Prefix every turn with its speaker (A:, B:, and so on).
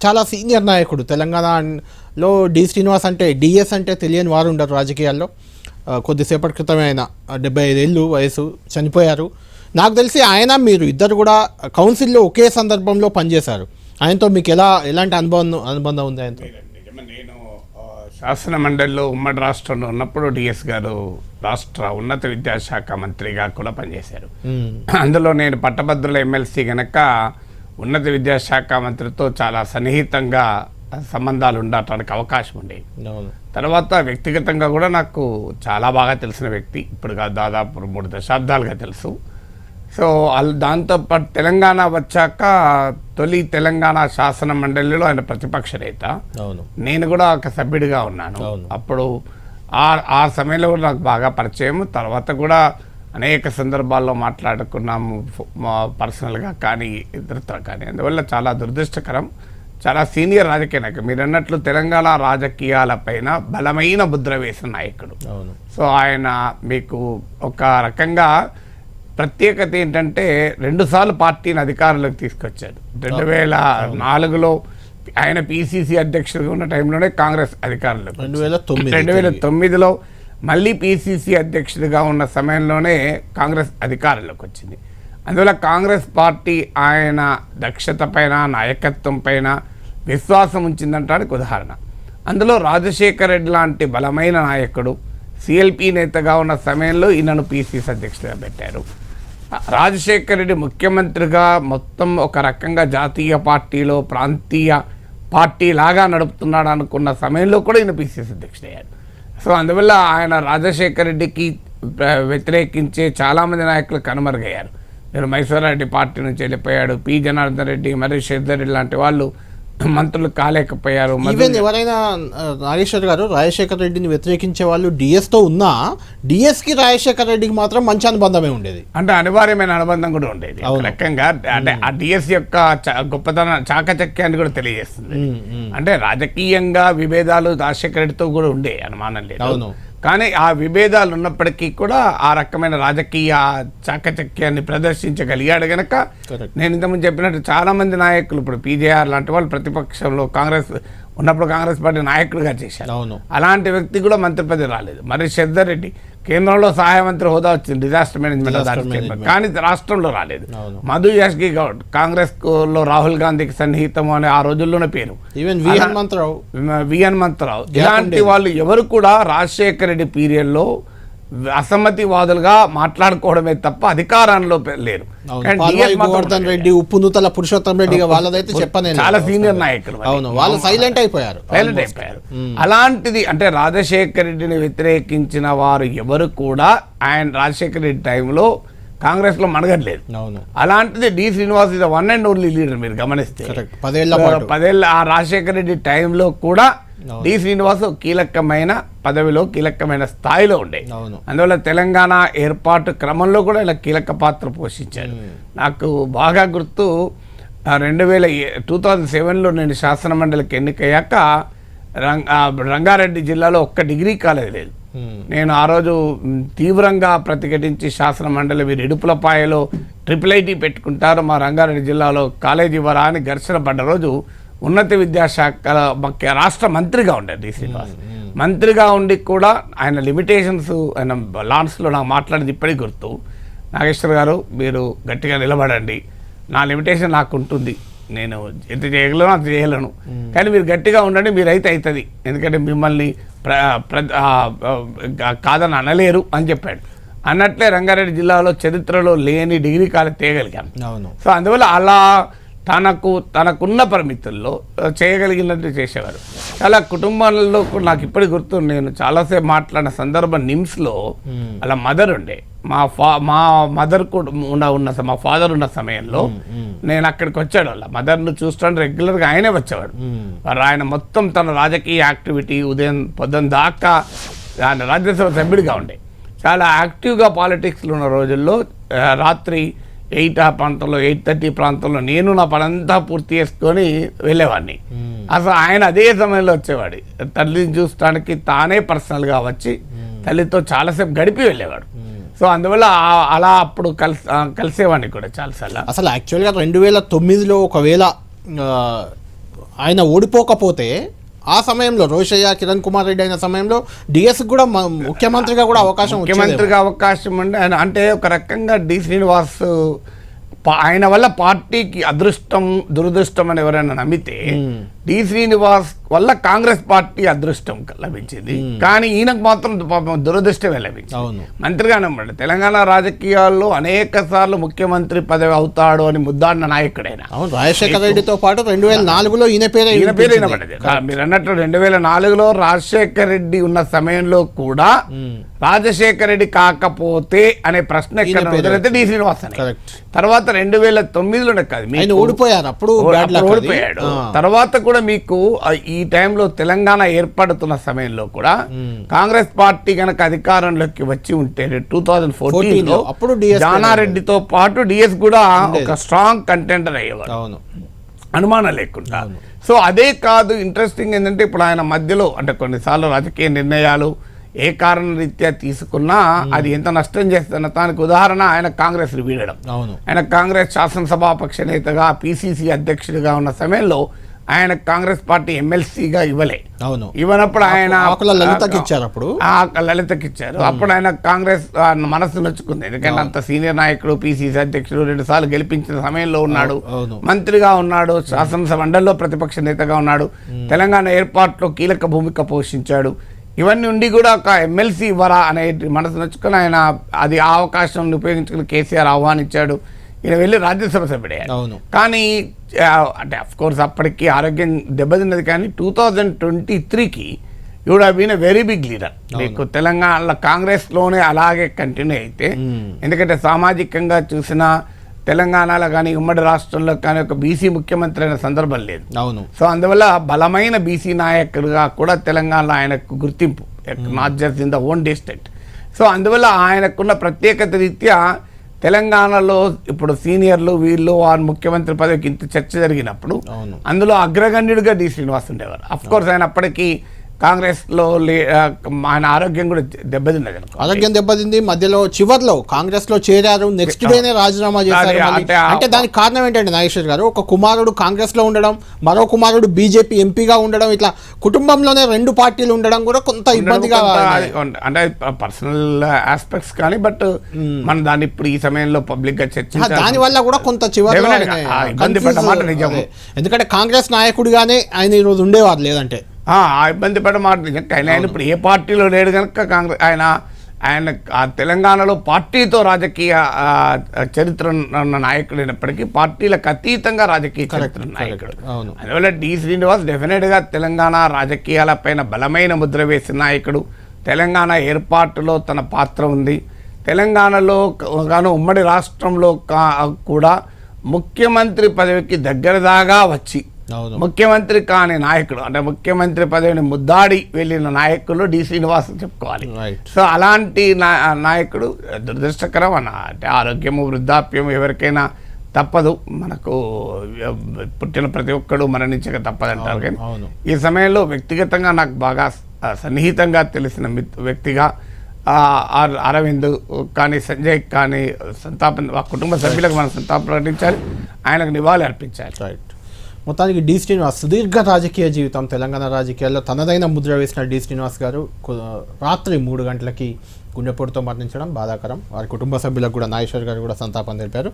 A: చాలా సీనియర్ నాయకుడు. తెలంగాణలో డి శ్రీనివాస్ అంటే డిఎస్ అంటే తెలియని వారు ఉండరు రాజకీయాల్లో. కొద్దిసేపటి క్రితమే ఆయన 75 ఏళ్ళు వయసు చనిపోయారు. నాకు తెలిసి ఆయన మీరు ఇద్దరు కూడా కౌన్సిల్లో ఒకే సందర్భంలో పనిచేశారు. ఆయనతో మీకు ఎలాంటి అనుబంధం ఉంది ఆయనతో?
B: నేను శాసన మండలిలో ఉమ్మడి రాష్ట్రంలో ఉన్నప్పుడు డిఎస్ గారు రాష్ట్ర ఉన్నత విద్యాశాఖ మంత్రిగా కూడా పనిచేశారు. అందులో నేను పట్టభద్రుల ఎమ్మెల్సీ గనక ఉన్నత విద్యాశాఖ మంత్రితో చాలా సన్నిహితంగా సంబంధాలు ఉండటానికి అవకాశం ఉండేది. తర్వాత వ్యక్తిగతంగా కూడా నాకు చాలా బాగా తెలిసిన వ్యక్తి, ఇప్పుడు దాదాపు 3 దశాబ్దాలుగా తెలుసు. సో దాంతోపాటు తెలంగాణ వచ్చాక తొలి తెలంగాణ శాసన మండలిలో ఆయన ప్రతిపక్ష నేత, నేను కూడా ఒక సభ్యుడిగా ఉన్నాను. అప్పుడు ఆ సమయంలో కూడా నాకు బాగా పరిచయం. తర్వాత కూడా అనేక సందర్భాల్లో మాట్లాడుకున్నాము, పర్సనల్గా కానీ ఇతరత్ర కానీ. అందువల్ల చాలా దురదృష్టకరం. చాలా సీనియర్ రాజకీయ నాయకుడు, మీరు అన్నట్లు తెలంగాణ రాజకీయాలపైన బలమైన ముద్ర వేసిన నాయకుడు. సో ఆయన మీకు ఒక రకంగా ప్రత్యేకత ఏంటంటే 2 సార్లు పార్టీని అధికారంలోకి తీసుకొచ్చాడు. 2004లో ఆయన పిసిసి అధ్యక్షుడిగా ఉన్న టైంలోనే కాంగ్రెస్ అధికారంలోకి, 2009లో మళ్ళీ పిసిసి అధ్యక్షుడిగా ఉన్న సమయంలోనే కాంగ్రెస్ అధికారంలోకి వచ్చింది. అందువల్ల కాంగ్రెస్ పార్టీ ఆయన దక్షత పైన, నాయకత్వం పైన విశ్వాసం ఉంచిందంటానికి ఉదాహరణ. అందులో రాజశేఖర రెడ్డి లాంటి బలమైన నాయకుడు సిఎల్పి నేతగా ఉన్న సమయంలో ఈయనను పిసిసి అధ్యక్షుడిగా పెట్టారు. రాజశేఖర రెడ్డి ముఖ్యమంత్రిగా మొత్తం ఒక రకంగా జాతీయ పార్టీలో ప్రాంతీయ పార్టీ లాగా నడుపుతున్నాడు అనుకున్న సమయంలో కూడా ఈయన పిసిసి అధ్యక్షుడయ్యాడు. సో అందువల్ల ఆయన రాజశేఖర రెడ్డికి వ్యతిరేకించే చాలామంది నాయకులు కనుమరుగయ్యారు. నేను మైసూరారెడ్డి పార్టీ నుంచి వెళ్ళిపోయాడు, పి జనార్దన్ రెడ్డి, మరి శ్రీధర్ రెడ్డి లాంటి వాళ్ళు మంత్రులు కాలేకపోయారు.
A: ఎవరైనా నాగేశ్వర్ గారు రాజశేఖర రెడ్డిని వ్యతిరేకించే వాళ్ళు డిఎస్తో ఉన్నా డిఎస్కి రాజశేఖర రెడ్డికి మాత్రం మంచి అనుబంధమే ఉండేది,
B: అంటే అనివార్యమైన అనుబంధం కూడా ఉండేది. రకంగా అంటే ఆ డిఎస్ యొక్క గొప్పతన చాకచక్యాన్ని కూడా తెలియజేస్తుంది. అంటే రాజకీయంగా విభేదాలు రాజశేఖర రెడ్డితో కూడా ఉండే, అనుమానం లేదు. కానీ ఆ విభేదాలు ఉన్నప్పటికీ కూడా ఆ రకమైన రాజకీయ చాకచక్యాన్ని ప్రదర్శించగలిగాడు గనక నేను ఇంతకుముందు చెప్పినట్టు చాలామంది నాయకులు, ఇప్పుడు పీజేఆర్ లాంటి వాళ్ళు ప్రతిపక్షంలో కాంగ్రెస్ ఉన్నప్పుడు కాంగ్రెస్ పార్టీ నాయకుడిగా చేశారు. అలాంటి వ్యక్తి కూడా మంత్రి పదవి రాలేదు. మరి శ్రీధర్ రెడ్డి కేంద్రంలో సహాయ మంత్రి హోదా వచ్చింది, డిజాస్టర్ మేనేజ్మెంట్, కానీ రాష్ట్రంలో రాలేదు. మధు యాష్కి గౌడ్ కాంగ్రెస్ లో రాహుల్ గాంధీకి సన్నిహితం అనే ఆ రోజుల్లోనే పేరు, వి హనుమంతరావు, ఇలాంటి వాళ్ళు ఎవరు కూడా రాజశేఖర రెడ్డి పీరియడ్లో అసమ్మతివాదులుగా మాట్లాడుకోవడమే తప్ప అధికారంలో లేరు.
A: రెడ్డి, ఉప్పునూతల పురుషోత్తం రెడ్డి వాళ్ళదైతే చెప్పాను,
B: చాలా సీనియర్ నాయకులు,
A: వాళ్ళు సైలెంట్ అయిపోయారు.
B: అలాంటిది అంటే రాజశేఖర రెడ్డిని వ్యతిరేకించిన వారు ఎవరు కూడా ఆయన రాజశేఖర రెడ్డి టైంలో కాంగ్రెస్ లో మడగట్లేదు. అలాంటిది D Srinivas is one and only leader. మీరు గమనిస్తే 10 ఆ రాజశేఖర రెడ్డి టైంలో కూడా డి శ్రీనివాస్ కీలకమైన పదవిలో, కీలకమైన స్థాయిలో ఉండే. అందువల్ల తెలంగాణ ఏర్పాటు క్రమంలో కూడా ఇలా కీలక పాత్ర పోషించాడు. నాకు బాగా గుర్తు 2007లో నేను శాసన మండలికి ఎన్నికయ్యాక రంగారెడ్డి జిల్లాలో ఒక్క డిగ్రీ కాలేజ్ లేదు. నేను ఆ రోజు తీవ్రంగా ప్రతిఘటించి శాసన మండలి మీరు ఇడుపులపాయలో IIIT పెట్టుకుంటారు, మా రంగారెడ్డి జిల్లాలో కాలేజీ ఇవ్వరా అని ఘర్షణ పడ్డ రోజు ఉన్నత విద్యాశాఖ రాష్ట్ర మంత్రిగా ఉండే డి శ్రీనివాస్. మంత్రిగా ఉండి కూడా ఆయన లిమిటేషన్స్, ఆయన లాన్స్లో నాకు మాట్లాడింది ఇప్పటికీ గుర్తు. నాగేశ్వర్ గారు మీరు గట్టిగా నిలబడండి, నా లిమిటేషన్ నాకు ఉంటుంది, నేను ఎంత చేయగలను అంత చేయలేను, కానీ మీరు గట్టిగా ఉండండి, మీరైతే అవుతుంది, ఎందుకంటే మిమ్మల్ని కాదని అనలేరు అని చెప్పాడు. అన్నట్లే రంగారెడ్డి జిల్లాలో చరిత్రలో లేని డిగ్రీ కాలేజ్ తేయగలిగాను. సో అందువల్ల అలా తనకున్న పరిమితుల్లో చేయగలిగినట్టు చేసేవారు. చాలా కుటుంబాలలో కూడా నాకు ఇప్పటికి గుర్తు, నేను చాలాసేపు మాట్లాడిన సందర్భం నిమ్స్లో అలా మదర్ ఉండే, మా మదర్ కూడా మా ఫాదర్ ఉన్న సమయంలో నేను అక్కడికి వచ్చాడు. వాళ్ళ మదర్ను చూస్తాను రెగ్యులర్గా ఆయనే వచ్చేవాడు. ఆయన మొత్తం తన రాజకీయ యాక్టివిటీ ఉదయం పొద్దున్న దాకా ఆయన రాజ్యసభ సభ్యుడిగా ఉండే, చాలా యాక్టివ్గా పాలిటిక్స్లో ఉన్న రోజుల్లో రాత్రి 8 ఆ ప్రాంతంలో 8:30 ప్రాంతంలో నేను నా పనంతా పూర్తి చేసుకొని వెళ్ళేవాడిని. అసలు ఆయన అదే సమయంలో వచ్చేవాడు, తల్లిని చూడటానికి తానే పర్సనల్గా వచ్చి తల్లితో చాలాసేపు గడిపి వెళ్ళేవాడు. సో అందువల్ల అలా అప్పుడు కలిసేవాడిని కూడా చాలాసార్లు.
A: అసలు యాక్చువల్గా 2009లో ఒకవేళ ఆయన ఓడిపోకపోతే ఆ సమయంలో రోషయ్య కిరణ్ కుమార్ రెడ్డి అయిన సమయంలో డిఎస్ కూడా ముఖ్యమంత్రిగా కూడా అవకాశం
B: ముఖ్యమంత్రిగా అవకాశం అంటే ఒక రకంగా డి శ్రీనివాస్ ఆయన వల్ల పార్టీకి అదృష్టం దురదృష్టం అని ఎవరైనా నమ్మితే డి శ్రీనివాస్ వల్ల కాంగ్రెస్ పార్టీ అదృష్టం లభించింది, కానీ ఈయనకు మాత్రం దురదృష్టమే లభించింది. మంత్రిగానే ఉన్నాడు. తెలంగాణ రాజకీయాల్లో అనేక సార్లు ముఖ్యమంత్రి పదవి అవుతాడు అని ముద్దాడిన నాయకుడైనా.
A: రాజశేఖర రెడ్డితో పాటు 2004లో ఈయన పేరు
B: వినపడ్డది. మీరు అన్నట్లు 2004లో రాజశేఖర రెడ్డి ఉన్న సమయంలో కూడా రాజశేఖర రెడ్డి కాకపోతే అనే ప్రశ్న ఎక్కడ డి శ్రీనివాస్ అని. తర్వాత 2009లోనే కాదు
A: ఓడిపోయారు, అప్పుడు
B: ఓడిపోయాడు. తర్వాత కూడా మీకు ఈ టైంలో తెలంగాణ ఏర్పడుతున్న సమయంలో కూడా కాంగ్రెస్ పార్టీ కనుక అధికారంలోకి వచ్చి ఉంటే 2014లో
A: అప్పుడు
B: జానారెడ్డితో పాటు డిఎస్ కూడా ఒక స్ట్రాంగ్ కంటెండర్ అయ్యేవారు, అనుమానం లేకుండా. సో అదే కాదు, ఇంట్రెస్టింగ్ ఏంటంటే ఇప్పుడు ఆయన మధ్యలో అంటే కొన్నిసార్లు రాజకీయ నిర్ణయాలు ఏ కారణ రీత్యా తీసుకున్నా అది ఎంత నష్టం చేస్తున్న దానికి ఉదాహరణ ఆయన కాంగ్రెస్ వీడడం. ఆయన కాంగ్రెస్ శాసనసభాపక్ష నేతగా పిసిసి అధ్యక్షుడిగా ఉన్న సమయంలో ఆయన కాంగ్రెస్ పార్టీ ఎమ్మెల్సీగా ఇవ్వనప్పుడు ఆయన లలితకి ఇచ్చారు. అప్పుడు ఆయన కాంగ్రెస్ మనసు నొచ్చుకుంది, ఎందుకంటే అంత సీనియర్ నాయకుడు, పిసిసి అధ్యక్షుడు, 2 సార్లు గెలిపించిన సమయంలో ఉన్నాడు, మంత్రిగా ఉన్నాడు, శాసనసభ మండలిలో ప్రతిపక్ష నేతగా ఉన్నాడు, తెలంగాణ ఏర్పాటులో కీలక భూమిక పోషించాడు. ఇవన్నీ ఉండి కూడా ఒక ఎమ్మెల్సీ ఇవ్వరా అనే మనసు నచ్చుకొని ఆయన అది ఆ అవకాశం ఉపయోగించుకుని కేసీఆర్ ఆహ్వానించాడు. ఈయన వెళ్ళి రాజ్యసభ సభ్యుడయ్యాడు. కానీ అంటే అఫ్కోర్స్ అప్పటికి ఆరోగ్యం దెబ్బతిన్నది, కానీ 2023కి would have been a very big leader. మీకు తెలంగాణలో కాంగ్రెస్లోనే అలాగే కంటిన్యూ అయితే, ఎందుకంటే సామాజికంగా చూసినా తెలంగాణలో కానీ ఉమ్మడి రాష్ట్రంలో కానీ ఒక బీసీ ముఖ్యమంత్రి అయిన సందర్భం లేదు. సో అందువల్ల బలమైన బీసీ నాయకుడిగా కూడా తెలంగాణలో ఆయనకు గుర్తింపు, not just in the own district. So అందువల్ల ఆయనకున్న ప్రత్యేకత రీత్యా తెలంగాణలో ఇప్పుడు సీనియర్లు వీళ్ళు వారు ముఖ్యమంత్రి పదవికి ఇంత చర్చ జరిగినప్పుడు అందులో అగ్రగణ్యుడిగా డి శ్రీనివాస్ ఉండేవారు. అఫ్ కోర్స్ ఆయన అప్పటికి కాంగ్రెస్లో ఆయన ఆరోగ్యం కూడా దెబ్బతిన్నది.
A: ఆరోగ్యం దెబ్బతింది, మధ్యలో చివర్లో కాంగ్రెస్లో చేరారు, నెక్స్ట్ డేనే రాజీనామా చేశారు. అంటే దానికి కారణం ఏంటంటే నాగేశ్వర్ గారు, ఒక కుమారుడు కాంగ్రెస్లో ఉండడం, మరో కుమారుడు బీజేపీ ఎంపీగా ఉండడం, ఇట్లా కుటుంబంలోనే 2 పార్టీలు ఉండడం కూడా కొంత ఇబ్బందిగా,
B: అంటే పర్సనల్ ఆస్పెక్ట్స్ కానీ, బట్ మనం దాన్ని ఇప్పుడు ఈ సమయంలో పబ్లిక్ గా చర్చించాలి.
A: దాని వల్ల కూడా కొంత చివరిలో
B: ఇబ్బంది పడ్డ మాట నిజం.
A: ఎందుకంటే కాంగ్రెస్ నాయకుడిగానే ఆయన ఈరోజు ఉండేవారు, లేదంటే
B: ఇబ్బంది పడ్డ మాట నిజం. ఆయన ఇప్పుడు ఏ పార్టీలో లేడు కనుక కాంగ్రెస్ ఆయన తెలంగాణలో పార్టీతో రాజకీయ చరిత్ర ఉన్న నాయకుడైనప్పటికీ పార్టీలకు అతీతంగా రాజకీయ చరిత్ర నాయకుడు. అందువల్ల డి శ్రీనివాస్ డెఫినెట్గా తెలంగాణ రాజకీయాలపైన బలమైన ముద్ర వేసిన నాయకుడు. తెలంగాణ ఏర్పాటులో తన పాత్ర ఉంది. తెలంగాణలో గాను ఉమ్మడి రాష్ట్రంలో కూడా ముఖ్యమంత్రి పదవికి దగ్గర దాకా వచ్చి ముఖ్యమంత్రి కాని నాయకుడు, అంటే ముఖ్యమంత్రి పదవిని ముద్దాడి వెళ్ళిన నాయకులు డి శ్రీనివాస్ చెప్పుకోవాలి. సో అలాంటి నాయకుడు దురదృష్టకరం అంటే ఆరోగ్యము వృద్ధాప్యము ఎవరికైనా తప్పదు, మనకు పుట్టిన ప్రతి ఒక్కడు మరణించక తప్పదంటారు. కానీ ఈ సమయంలో వ్యక్తిగతంగా నాకు బాగా సన్నిహితంగా తెలిసిన వ్యక్తిగా అరవింద్ కానీ సంజయ్ కానీ సంతాపం, కుటుంబ సభ్యులకు మనం సంతాపం ప్రకటించాలి, ఆయనకు నివాళి అర్పించాలి.
A: మొత్తానికి డి శ్రీనివాస్ సుదీర్ఘ రాజకీయ జీవితం, తెలంగాణ రాజకీయాల్లో తనదైన ముద్ర వేసిన డి శ్రీనివాస్ గారు రాత్రి 3 గంటలకి గుండెపోటుతో మరణించడం బాధాకరం. వారి కుటుంబ సభ్యులకు కూడా నాగేశ్వర్ గారు కూడా సంతాపం తెలిపారు.